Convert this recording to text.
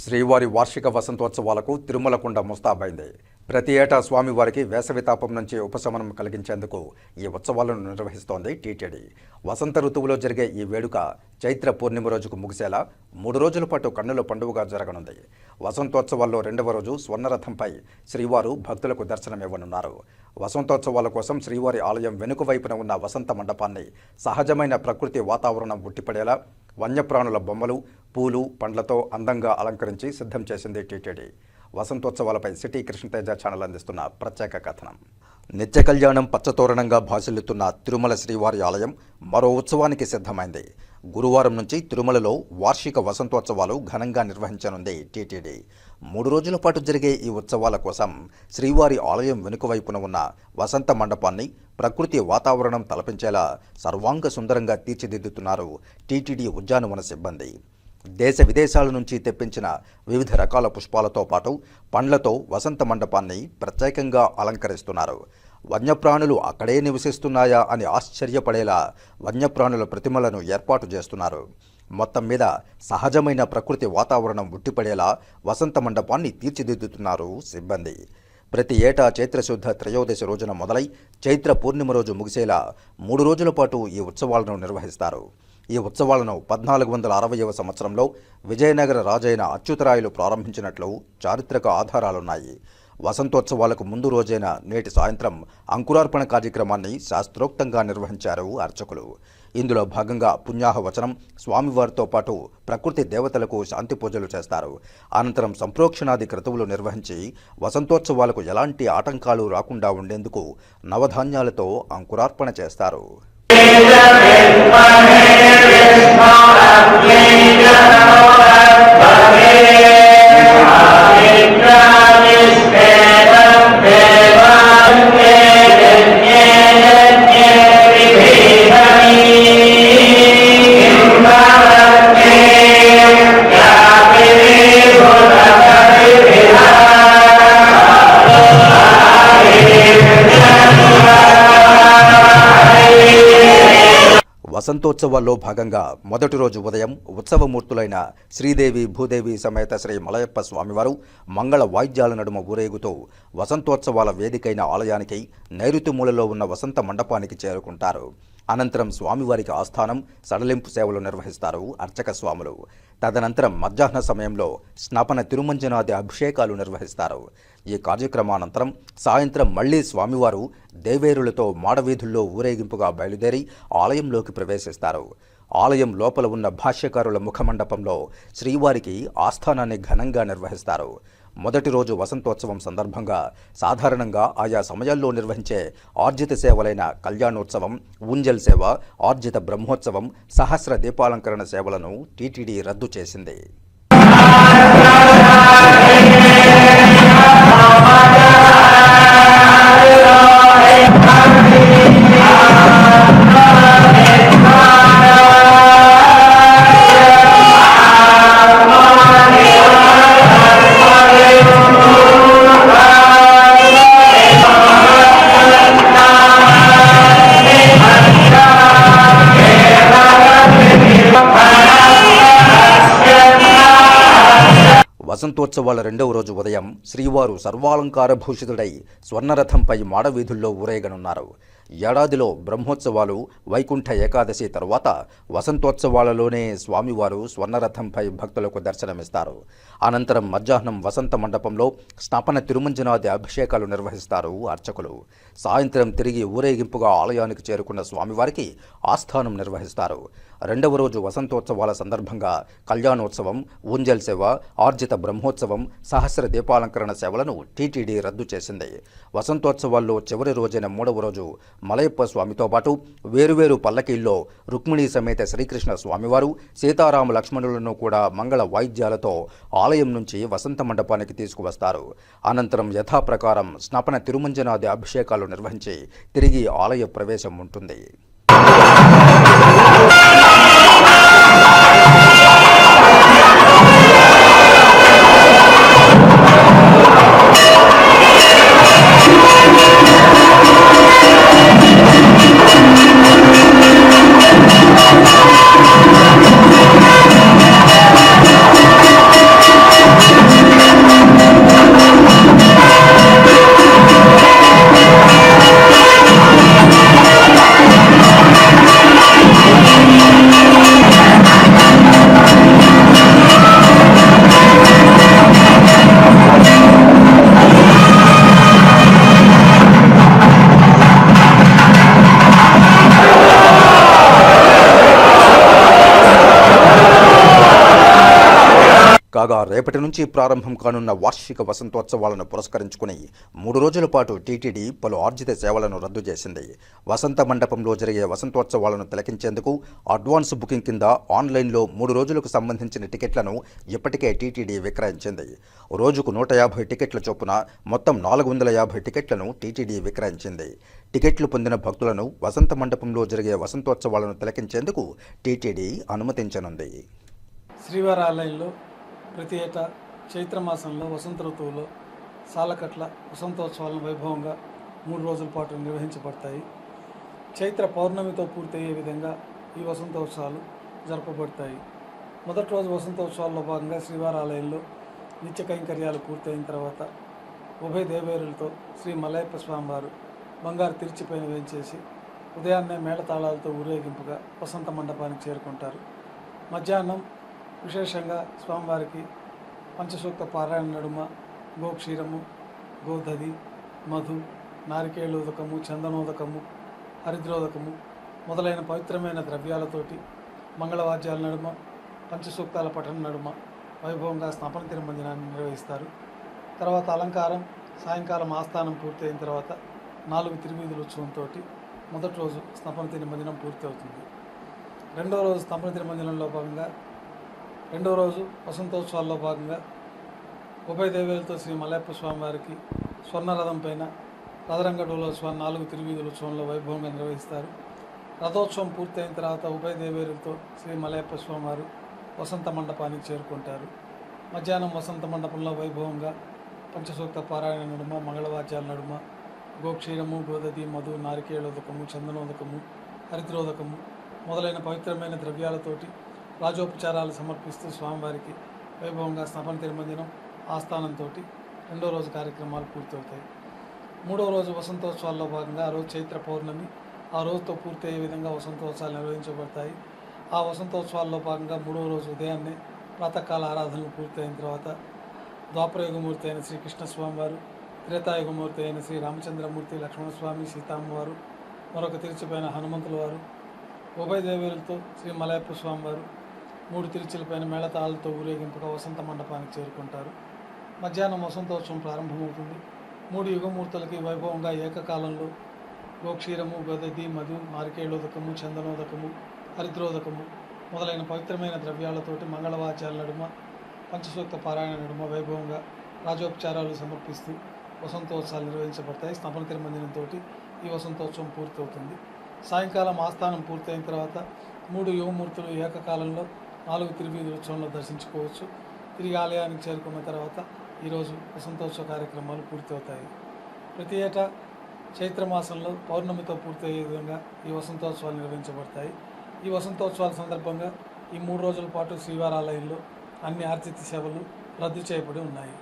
శ్రీవారి వార్షిక వసంతోత్సవాలకు తిరుమలకొండ ముస్తాబైంది. ప్రతి ఏటా స్వామివారికి వేసవితాపం నుంచి ఉపశమనం కలిగించేందుకు ఈ ఉత్సవాలను నిర్వహిస్తోంది టీటీడీ. వసంత ఋతువులో జరిగే ఈ వేడుక చైత్ర పూర్ణిమ రోజుకు ముగిసేలా 3 రోజుల పాటు కన్నుల పండుగగా జరగనుంది. వసంతోత్సవాల్లో 2వ రోజు స్వర్ణరథంపై శ్రీవారు భక్తులకు దర్శనమివ్వనున్నారు. వసంతోత్సవాల కోసం శ్రీవారి ఆలయం వెనుక వైపున ఉన్న వసంత మండపాన్ని సహజమైన ప్రకృతి వాతావరణం ఉట్టిపడేలా వన్యప్రాణుల బొమ్మలు, పూలు, పండ్లతో అందంగా అలంకరించి సిద్ధం చేసింది టీటీడీ. వసంతోత్సవాలపై సిటీ కృష్ణతేజ ఛానల్ అందిస్తున్న ప్రత్యేక కథనం. నిత్య కళ్యాణం పచ్చతోరణంగా భాసిల్లుతున్న తిరుమల శ్రీవారి ఆలయం మరో ఉత్సవానికి సిద్ధమైంది. గురువారం నుంచి తిరుమలలో వార్షిక వసంతోత్సవాలు ఘనంగా నిర్వహించనుంది టీటీడీ. 3 రోజుల పాటు జరిగే ఈ ఉత్సవాల కోసం శ్రీవారి ఆలయం వెనుక వైపున ఉన్న వసంత మండపాన్ని ప్రకృతి వాతావరణం తలపించేలా సర్వాంగ సుందరంగా తీర్చిదిద్దుతున్నారు టీటీడీ ఉద్యానవన సిబ్బంది. దేశ విదేశాల నుంచి తెప్పించిన వివిధ రకాల పుష్పాలతో పాటు పండ్లతో వసంత మండపాన్ని ప్రత్యేకంగా అలంకరిస్తున్నారు. వన్యప్రాణులు అక్కడే నివసిస్తున్నాయా అని ఆశ్చర్యపడేలా వన్యప్రాణుల ప్రతిమలను ఏర్పాటు చేస్తున్నారు. మొత్తం మీద సహజమైన ప్రకృతి వాతావరణం ఉట్టిపడేలా వసంత మండపాన్ని తీర్చిదిద్దుతున్నారు సిబ్బంది. ప్రతి ఏటా చైత్రశుద్ధ త్రయోదశి రోజున మొదలై చైత్ర పూర్ణిమ రోజు ముగిసేలా 3 రోజుల పాటు ఈ ఉత్సవాలను నిర్వహిస్తారు. ఈ ఉత్సవాలను 1460వ సంవత్సరంలో విజయనగర రాజైన అచ్యుతరాయలు ప్రారంభించినట్లు చారిత్రక ఆధారాలున్నాయి. వసంతోత్సవాలకు ముందు రోజైన నేటి సాయంత్రం అంకురార్పణ కార్యక్రమాన్ని శాస్త్రోక్తంగా నిర్వహించారు అర్చకులు. ఇందులో భాగంగా పుణ్యాహవచనం, స్వామివారితో పాటు ప్రకృతి దేవతలకు శాంతి పూజలు చేస్తారు. అనంతరం సంప్రోక్షణాది క్రతువులు నిర్వహించి వసంతోత్సవాలకు ఎలాంటి ఆటంకాలు రాకుండా ఉండేందుకు నవధాన్యాలతో అంకురార్పణ చేస్తారు. వసంతోత్సవాల్లో భాగంగా మొదటి రోజు ఉదయం ఉత్సవమూర్తులైన శ్రీదేవి భూదేవి సమేత శ్రీ మలయప్ప స్వామివారు మంగళ వాయిద్యాల నడుమ ఊరేగుతూ వసంతోత్సవాల వేదికైన ఆలయానికి నైరుతి మూలలో ఉన్న వసంత మండపానికి చేరుకుంటారు. అనంతరం స్వామివారికి ఆస్థానం, సడలింపు సేవలు నిర్వహిస్తారు అర్చక స్వాములు. తదనంతరం మధ్యాహ్న సమయంలో స్నపన తిరుమంజనాది అభిషేకాలు నిర్వహిస్తారు. ఈ కార్యక్రమానంతరం సాయంత్రం మళ్లీ స్వామివారు దేవేరులతో మాడవీధుల్లో ఊరేగింపుగా బయలుదేరి ఆలయంలోకి ప్రవేశిస్తారు. ఆలయం లోపల ఉన్న భాష్యకారుల ముఖమండపంలో శ్రీవారికి ఆస్థానాన్ని ఘనంగా నిర్వహిస్తారు. మొదటి రోజు వసంతోత్సవం సందర్భంగా సాధారణంగా ఆయా సమయాల్లో నిర్వహించే ఆర్జిత సేవలైన కళ్యాణోత్సవం, ఊంజల్ సేవ, ఆర్జిత బ్రహ్మోత్సవం, సహస్ర దీపాలంకరణ సేవలను టీటీడీ రద్దు చేసింది. వసంతోత్సవాల 2వ రోజు ఉదయం శ్రీవారు సర్వాలంకార భూషితుడై స్వర్ణరథంపై మాడవీధుల్లో ఊరేగనున్నారు. ఏడాదిలో బ్రహ్మోత్సవాలు, వైకుంఠ ఏకాదశి తరువాత వసంతోత్సవాలలోనే స్వామివారు స్వర్ణరథంపై భక్తులకు దర్శనమిస్తారు. అనంతరం మధ్యాహ్నం వసంత మండపంలో స్నపన తిరుమంజనాది అభిషేకాలు నిర్వహిస్తారు అర్చకులు. సాయంత్రం తిరిగి ఊరేగింపుగా ఆలయానికి చేరుకున్న స్వామివారికి ఆస్థానం నిర్వహిస్తారు. 2వ రోజు వసంతోత్సవాల సందర్భంగా కళ్యాణోత్సవం, ఊంజల్ సేవ, ఆర్జిత బ్రహ్మోత్సవం, సహస్ర దీపాలంకరణ సేవలను టీటీడీ రద్దు చేసింది. వసంతోత్సవాల్లో చివరి రోజైన 3వ రోజు మలయప్ప స్వామితో పాటు వేరువేరు పల్లకీల్లో రుక్మిణీ సమేత శ్రీకృష్ణ స్వామివారు, సీతారామ లక్ష్మణులను కూడా మంగళ వాయిద్యాలతో ఆలయం నుంచి వసంత మండపానికి తీసుకువస్తారు. అనంతరం యథాప్రకారం స్నపన తిరుమంజనాది అభిషేకాలు నిర్వహించి తిరిగి ఆలయ ప్రవేశం ఉంటుంది. కాగా రేపటి నుంచి ప్రారంభం కానున్న వార్షిక వసంతోత్సవాలను పురస్కరించుకుని 3 రోజుల పాటు టీటీడీ పలు ఆర్జిత సేవలను రద్దు చేసింది. వసంత మండపంలో జరిగే వసంతోత్సవాలను తిలకించేందుకు అడ్వాన్స్ బుకింగ్ కింద ఆన్లైన్లో 3 రోజులకు సంబంధించిన టికెట్లను ఇప్పటికే టీటీడీ విక్రయించింది. రోజుకు 150 టికెట్ల చొప్పున మొత్తం 450 టికెట్లను టీటీడీ విక్రయించింది. టికెట్లు పొందిన భక్తులను వసంత మండపంలో జరిగే వసంతోత్సవాలను తిలకించేందుకు టీటీడీ అనుమతించనుంది. శ్రీవారి ఆలయంలో ప్రతి ఏటా చైత్రమాసంలో వసంత ఋతువులో సాలకట్ల వసంతోత్సవాలను వైభవంగా 3 రోజుల పాటు నిర్వహించబడతాయి. చైత్ర పౌర్ణమితో పూర్తయ్యే విధంగా ఈ వసంతోత్సవాలు జరపబడతాయి. మొదటి రోజు వసంతోత్సవాల్లో భాగంగా శ్రీవారి ఆలయంలో నిత్య కైంకర్యాలు పూర్తయిన తర్వాత ఉభయ దేవేరులతో శ్రీ మలయప్ప స్వామివారు బంగారు తిరుచిపైన వేయించేసి ఉదయాన్నే మేళతాళాలతో ఊరేగింపుగా వసంత మండపానికి చేరుకుంటారు. మధ్యాహ్నం విశేషంగా స్వామివారికి పంచసూక్త పారాయణ నడుమ గోక్షీరము, గోదధి, మధు, నారికేళోదకము, చందనోదకము, హరిద్రోదకము మొదలైన పవిత్రమైన ద్రవ్యాలతోటి మంగళవాద్యాల నడుమ పంచసూక్తాల పఠన నడుమ వైభవంగా స్నపన తిరుమంజనాన్ని నిర్వహిస్తారు. తర్వాత అలంకారం, సాయంకాలం ఆస్థానం పూర్తయిన తర్వాత 4 తిరువీధుల ఉత్సవంతో మొదటి రోజు స్నపన తిరుమంజనం పూర్తి అవుతుంది. రెండవ రోజు స్నపన తిరుమంజనంలో భాగంగా రెండవ రోజు వసంతోత్సవాల్లో భాగంగా ఉభయ దేవేలతో శ్రీ మలయప్ప స్వామివారికి స్వర్ణరథం పైన రథరంగ డోలోత్సవాన్ని 4 తిరువీధుల ఉత్సవంలో వైభవంగా నిర్వహిస్తారు. రథోత్సవం పూర్తయిన తర్వాత ఉభయ దేవేరులతో శ్రీ మలయప్ప స్వామివారు వసంత మండపానికి చేరుకుంటారు. మధ్యాహ్నం వసంత మండపంలో వైభవంగా పంచసూక్త పారాయణ నడుమ, మంగళవాద్యాల నడుమ గోక్షీరము, గోదధి, మధు, నారికేళోదకము, చందనోదకము, హరిద్రోదకము మొదలైన పవిత్రమైన ద్రవ్యాలతోటి రాజోపచారాలు సమర్పిస్తూ స్వామివారికి వైభవంగా స్నపన తిరుమంజనం ఆస్థానంతో రెండో రోజు కార్యక్రమాలు పూర్తవుతాయి. మూడవ రోజు వసంతోత్సవాల్లో భాగంగా ఆ రోజు చైత్ర పౌర్ణమి, ఆ రోజుతో పూర్తయ్యే విధంగా వసంతోత్సవాలు నిర్వహించబడతాయి. ఆ వసంతోత్సవాల్లో భాగంగా మూడవ రోజు ఉదయాన్నే ప్రాతకాల ఆరాధనలు పూర్తయిన తర్వాత ద్వాపరయుగమూర్తి అయిన శ్రీకృష్ణ స్వామివారు, త్రేతాయుగమూర్తి అయిన శ్రీ రామచంద్రమూర్తి, లక్ష్మణస్వామి, సీతమ్మవారు, మరొక తిరుచిపైన హనుమంతుల వారు, ఉభయ దేవేరులతో శ్రీ మలయప్ప స్వామివారు 3 తిరుచులపైన మేళతాళాలతో ఊరేగింపుగా వసంత మండపానికి చేరుకుంటారు. మధ్యాహ్నం వసంతోత్సవం ప్రారంభమవుతుంది. 3 యుగమూర్తులకి వైభవంగా ఏకకాలంలో గోక్షీరము, గోదధి, మధు, నారికేళోదకము, చందనోదకము, హరిద్రోదకము మొదలైన పవిత్రమైన ద్రవ్యాలతోటి మంగళవాద్యాల నడుమ పంచసూక్త పారాయణ నడుమ వైభవంగా రాజోపచారాలు సమర్పిస్తూ వసంతోత్సవాలు నిర్వహించబడతాయి. స్నపన తిరుమంజనంతో ఈ వసంతోత్సవం పూర్తవుతుంది. సాయంకాలం ఆస్థానం పూర్తయిన తర్వాత 3 యువమూర్తులు ఏకకాలంలో 4 తిరువీధుల ఉత్సవంలో దర్శించుకోవచ్చు. తిరిగి ఆలయానికి చేరుకున్న తర్వాత ఈరోజు వసంతోత్సవ కార్యక్రమాలు పూర్తవుతాయి. ప్రతి ఏటా చైత్రమాసంలో పౌర్ణమితో పూర్తయ్యే విధంగా ఈ వసంతోత్సవాలు నిర్వహించబడతాయి. ఈ వసంతోత్సవాల సందర్భంగా ఈ 3 రోజుల పాటు శ్రీవారి ఆలయంలో అన్ని ఆర్జిత సేవలు రద్దు చేయబడి ఉన్నాయి.